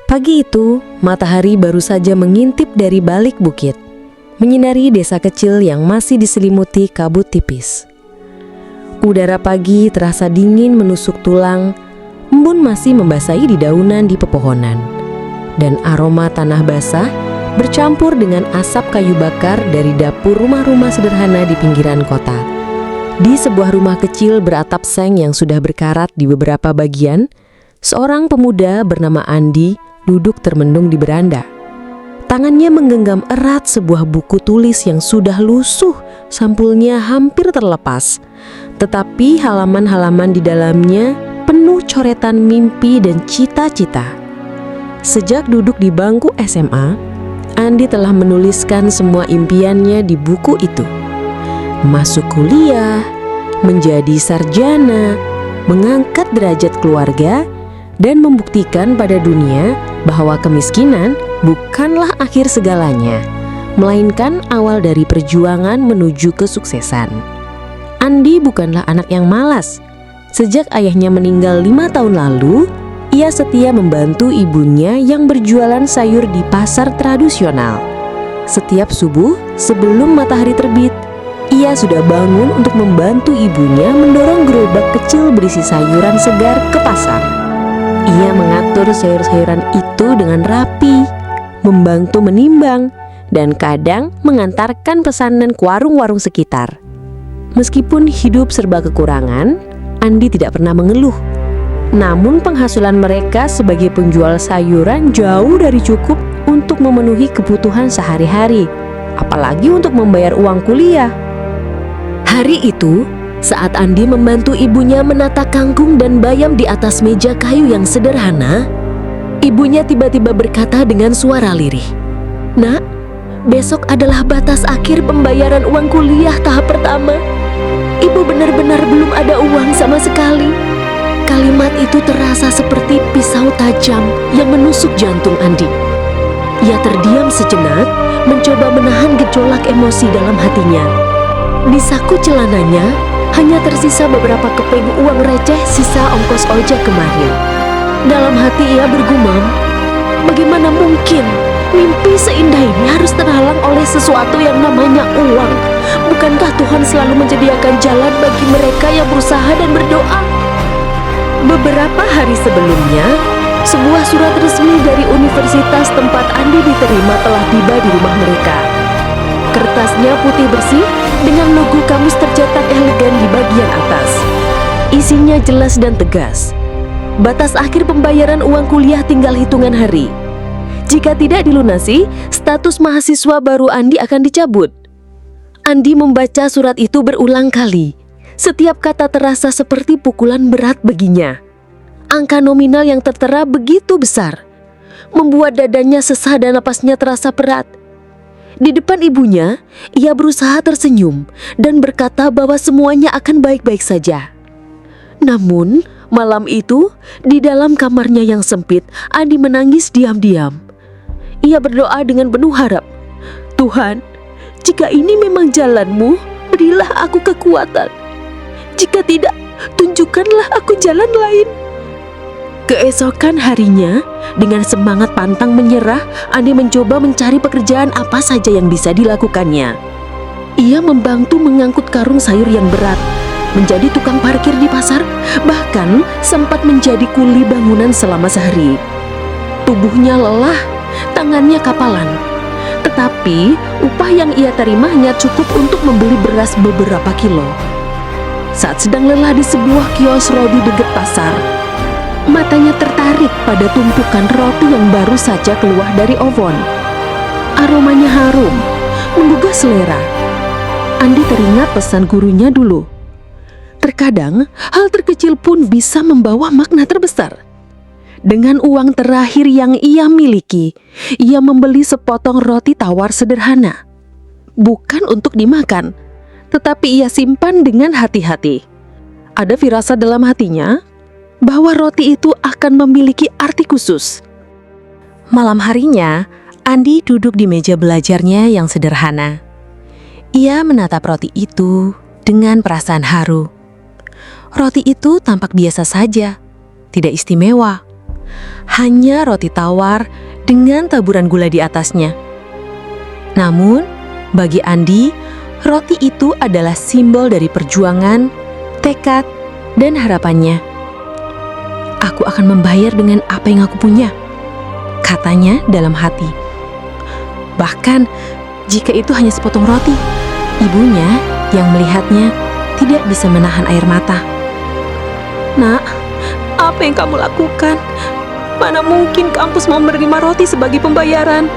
Pagi itu, matahari baru saja mengintip dari balik bukit, menyinari desa kecil yang masih diselimuti kabut tipis. Udara pagi terasa dingin menusuk tulang, embun masih membasahi dedaunan di pepohonan, dan aroma tanah basah bercampur dengan asap kayu bakar dari dapur rumah-rumah sederhana di pinggiran kota. Di sebuah rumah kecil beratap seng yang sudah berkarat di beberapa bagian, seorang pemuda bernama Andi duduk termenung di beranda. Tangannya menggenggam erat sebuah buku tulis yang sudah lusuh, sampulnya hampir terlepas. Tetapi halaman-halaman di dalamnya penuh coretan mimpi dan cita-cita. Sejak duduk di bangku SMA, Andi telah menuliskan semua impiannya di buku itu. Masuk kuliah, menjadi sarjana, mengangkat derajat keluarga, dan membuktikan pada dunia bahwa kemiskinan bukanlah akhir segalanya, melainkan awal dari perjuangan menuju kesuksesan. Andi bukanlah anak yang malas. Sejak ayahnya meninggal 5 tahun lalu, ia setia membantu ibunya yang berjualan sayur di pasar tradisional. Setiap subuh sebelum matahari terbit, ia sudah bangun untuk membantu ibunya mendorong gerobak kecil berisi sayuran segar ke pasar. Ia mengatur sayur-sayuran itu dengan rapi, membantu menimbang, dan kadang mengantarkan pesanan ke warung-warung sekitar. Meskipun hidup serba kekurangan, Andi tidak pernah mengeluh. Namun penghasilan mereka sebagai penjual sayuran jauh dari cukup untuk memenuhi kebutuhan sehari-hari, apalagi untuk membayar uang kuliah. Hari itu, saat Andi membantu ibunya menata kangkung dan bayam di atas meja kayu yang sederhana, ibunya tiba-tiba berkata dengan suara lirih, "Nak, besok adalah batas akhir pembayaran uang kuliah tahap pertama. Ibu benar-benar belum ada uang sama sekali." Kalimat itu terasa seperti pisau tajam yang menusuk jantung Andi. Ia terdiam sejenak, mencoba menahan gejolak emosi dalam hatinya. Di saku celananya hanya tersisa beberapa keping uang receh sisa ongkos ojek kemarin. Dalam hati ia bergumam, bagaimana mungkin mimpi seindah ini harus terhalang oleh sesuatu yang namanya uang? Bukankah Tuhan selalu menyediakan jalan bagi mereka yang berusaha dan berdoa? Beberapa hari sebelumnya, sebuah surat resmi dari universitas tempat Andi diterima telah tiba di rumah mereka. Kertasnya putih bersih dengan logo kamus tercetak elegan di bagian atas. Isinya jelas dan tegas. Batas akhir pembayaran uang kuliah tinggal hitungan hari. Jika tidak dilunasi, status mahasiswa baru Andi akan dicabut. Andi membaca surat itu berulang kali. Setiap kata terasa seperti pukulan berat baginya. Angka nominal yang tertera begitu besar, membuat dadanya sesah dan napasnya terasa berat. Di depan ibunya, ia berusaha tersenyum dan berkata bahwa semuanya akan baik-baik saja. Namun, malam itu, di dalam kamarnya yang sempit, Andi menangis diam-diam. Ia berdoa dengan penuh harap, "Tuhan, jika ini memang jalan-Mu, berilah aku kekuatan. Jika tidak, tunjukkanlah aku jalan lain." Keesokan harinya, dengan semangat pantang menyerah, Andi mencoba mencari pekerjaan apa saja yang bisa dilakukannya. Ia membantu mengangkut karung sayur yang berat, menjadi tukang parkir di pasar, bahkan sempat menjadi kuli bangunan selama sehari. Tubuhnya lelah, tangannya kapalan. Tetapi upah yang ia terima hanya cukup untuk membeli beras beberapa kilo. Saat sedang lelah di sebuah kios roti dekat pasar, matanya tertarik pada tumpukan roti yang baru saja keluar dari oven. Aromanya harum, menggugah selera. Andi teringat pesan gurunya dulu. Terkadang, hal terkecil pun bisa membawa makna terbesar. Dengan uang terakhir yang ia miliki, ia membeli sepotong roti tawar sederhana. Bukan untuk dimakan, tetapi ia simpan dengan hati-hati. Ada firasat dalam hatinya bahwa roti itu akan memiliki arti khusus. Malam harinya, Andi duduk di meja belajarnya yang sederhana. Ia menatap roti itu dengan perasaan haru. Roti itu tampak biasa saja, tidak istimewa. hanya roti tawar dengan taburan gula di atasnya. Namun, bagi Andi, roti itu adalah simbol dari perjuangan, tekad, dan harapannya. "Aku akan membayar dengan apa yang aku punya," katanya dalam hati. Bahkan, jika itu hanya sepotong roti, ibunya yang melihatnya tidak bisa menahan air mata. "Nak, apa yang kamu lakukan? Mana mungkin kampus mau menerima roti sebagai pembayaran?"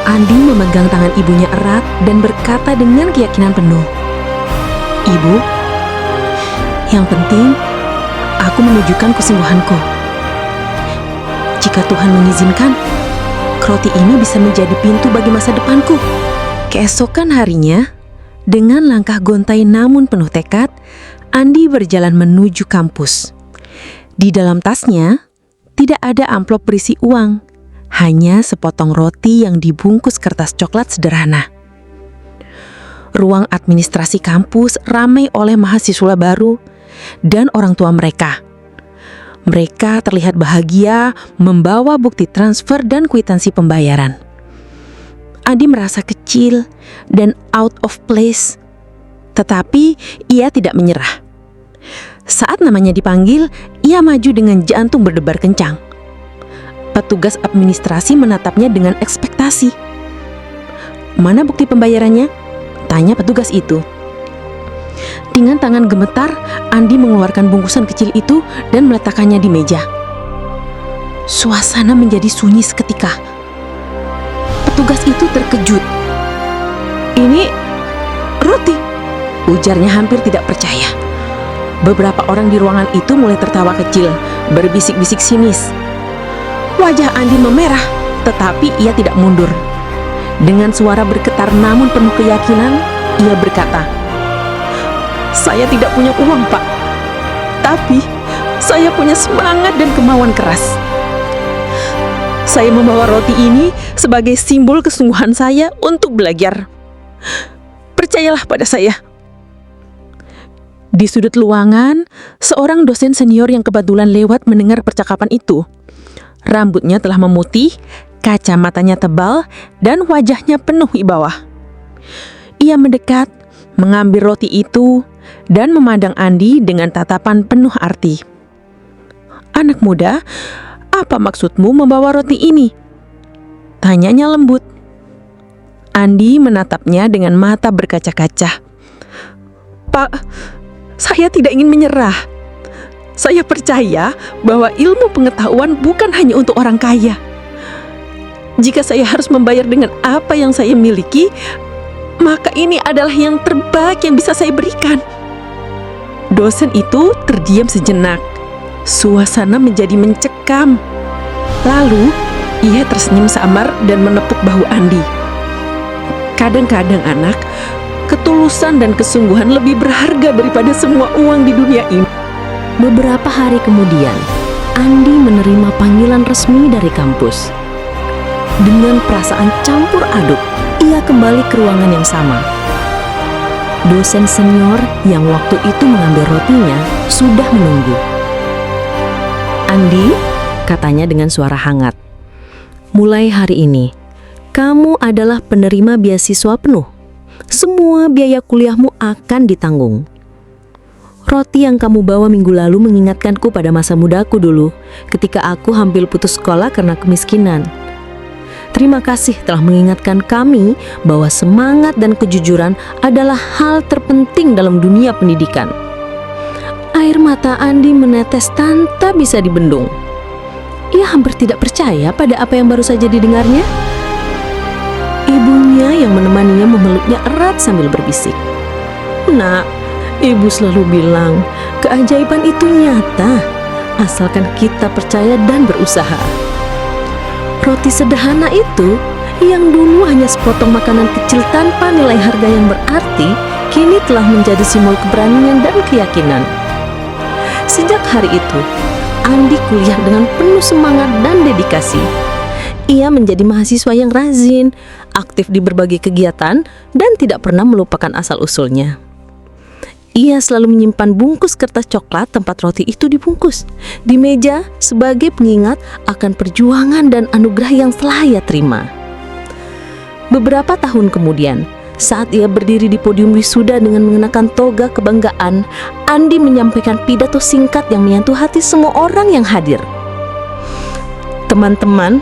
Andi memegang tangan ibunya erat dan berkata dengan keyakinan penuh, "Ibu, yang penting aku menunjukkan kesungguhanku. Jika Tuhan mengizinkan, roti ini bisa menjadi pintu bagi masa depanku." Keesokan harinya, dengan langkah gontai namun penuh tekad, Andi berjalan menuju kampus. Di dalam tasnya, tidak ada amplop berisi uang, hanya sepotong roti yang dibungkus kertas coklat sederhana. Ruang administrasi kampus ramai oleh mahasiswa baru dan orang tua mereka. Mereka terlihat bahagia membawa bukti transfer dan kwitansi pembayaran. Andi merasa kecil dan out of place, tetapi ia tidak menyerah. Saat namanya dipanggil, ia maju dengan jantung berdebar kencang. Petugas administrasi menatapnya dengan ekspektasi. "Mana bukti pembayarannya?" tanya petugas itu. Dengan tangan gemetar, Andi mengeluarkan bungkusan kecil itu dan meletakkannya di meja. Suasana menjadi sunyi seketika. Petugas itu terkejut. "Ini roti," ujarnya hampir tidak percaya. Beberapa orang di ruangan itu mulai tertawa kecil, berbisik-bisik sinis. Wajah Andi memerah, tetapi ia tidak mundur. Dengan suara bergetar namun penuh keyakinan, ia berkata, "Saya tidak punya uang, Pak. Tapi saya punya semangat dan kemauan keras. Saya membawa roti ini sebagai simbol kesungguhan saya untuk belajar. Percayalah pada saya." Di sudut ruangan, seorang dosen senior yang kebetulan lewat mendengar percakapan itu. Rambutnya telah memutih, kacamatanya tebal, dan wajahnya penuh wibawa. Ia mendekat, mengambil roti itu, dan memandang Andi dengan tatapan penuh arti. "Anak muda, apa maksudmu membawa roti ini?" tanyanya lembut. Andi menatapnya dengan mata berkaca-kaca. "Pak, saya tidak ingin menyerah. Saya percaya bahwa ilmu pengetahuan bukan hanya untuk orang kaya. Jika saya harus membayar dengan apa yang saya miliki, maka ini adalah yang terbaik yang bisa saya berikan." Dosen itu terdiam sejenak. Suasana menjadi mencekam. Lalu, ia tersenyum samar dan menepuk bahu Andi. Kadang-kadang anak, ketulusan dan kesungguhan lebih berharga daripada semua uang di dunia ini. Beberapa hari kemudian, Andi menerima panggilan resmi dari kampus. Dengan perasaan campur aduk, ia kembali ke ruangan yang sama. Dosen senior yang waktu itu mengambil rotinya sudah menunggu. "Andi," katanya dengan suara hangat, "mulai hari ini, kamu adalah penerima beasiswa penuh. Semua biaya kuliahmu akan ditanggung. Roti yang kamu bawa minggu lalu mengingatkanku pada masa mudaku dulu, ketika aku hampir putus sekolah karena kemiskinan. Terima kasih telah mengingatkan kami bahwa semangat dan kejujuran adalah hal terpenting dalam dunia pendidikan." Air mata Andi menetes tanpa bisa dibendung. Ia hampir tidak percaya pada apa yang baru saja didengarnya. Ibunya yang menemaninya memeluknya erat sambil berbisik, "Nak, Ibu selalu bilang keajaiban itu nyata, asalkan kita percaya dan berusaha." Roti sederhana itu, yang dulu hanya sepotong makanan kecil tanpa nilai harga yang berarti, kini telah menjadi simbol keberanian dan keyakinan. Sejak hari itu, Andi kuliah dengan penuh semangat dan dedikasi. Ia menjadi mahasiswa yang rajin, aktif di berbagai kegiatan, dan tidak pernah melupakan asal-usulnya. Ia selalu menyimpan bungkus kertas coklat tempat roti itu dibungkus di meja sebagai pengingat akan perjuangan dan anugerah yang telah ia terima. Beberapa tahun kemudian, saat ia berdiri di podium wisuda dengan mengenakan toga kebanggaan, Andi menyampaikan pidato singkat yang menyentuh hati semua orang yang hadir. Teman-teman,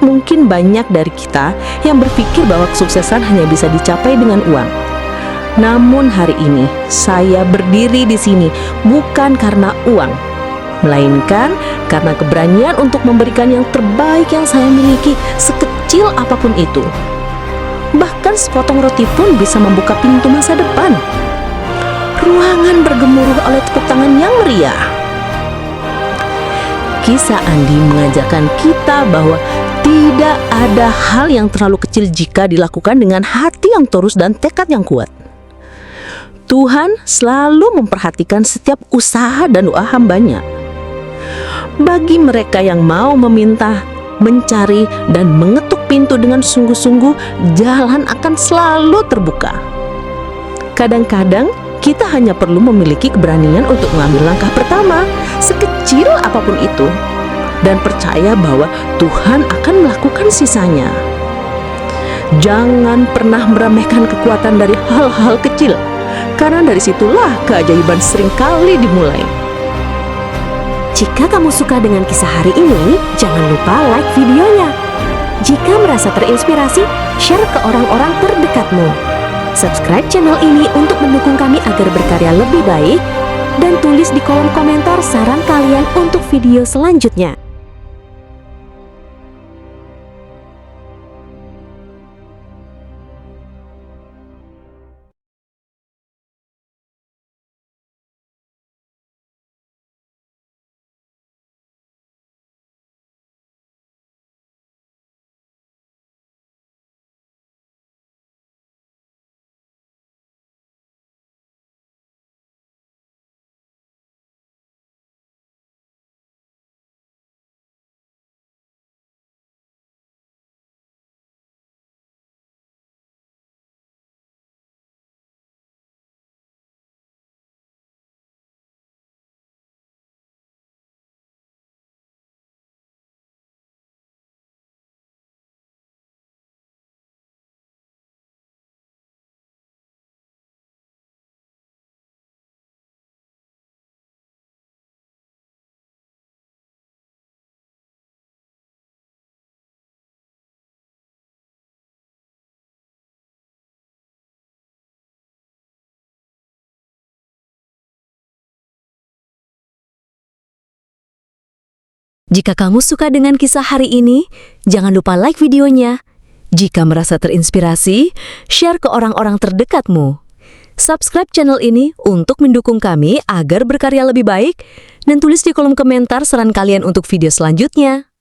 mungkin banyak dari kita yang berpikir bahwa kesuksesan hanya bisa dicapai dengan uang. Namun hari ini saya berdiri di sini bukan karena uang, melainkan karena keberanian untuk memberikan yang terbaik yang saya miliki, sekecil apapun itu. Bahkan sepotong roti pun bisa membuka pintu masa depan. Ruangan bergemuruh oleh tepuk tangan yang meriah. Kisah Andi mengajarkan kita bahwa tidak ada hal yang terlalu kecil jika dilakukan dengan hati yang tulus dan tekad yang kuat. Tuhan selalu memperhatikan setiap usaha dan doa hamba-Nya. Bagi mereka yang mau meminta, mencari, dan mengetuk pintu dengan sungguh-sungguh, jalan akan selalu terbuka. Kadang-kadang kita hanya perlu memiliki keberanian untuk mengambil langkah pertama, sekecil apapun itu, dan percaya bahwa Tuhan akan melakukan sisanya. Jangan pernah meremehkan kekuatan dari hal-hal kecil, karena dari situlah keajaiban seringkali dimulai. Jika kamu suka dengan kisah hari ini, jangan lupa like videonya. Jika merasa terinspirasi, share ke orang-orang terdekatmu. Subscribe channel ini untuk mendukung kami agar berkarya lebih baik, dan tulis di kolom komentar saran kalian untuk video selanjutnya. Jika kamu suka dengan kisah hari ini, jangan lupa like videonya. Jika merasa terinspirasi, share ke orang-orang terdekatmu. Subscribe channel ini untuk mendukung kami agar berkarya lebih baik, dan tulis di kolom komentar saran kalian untuk video selanjutnya.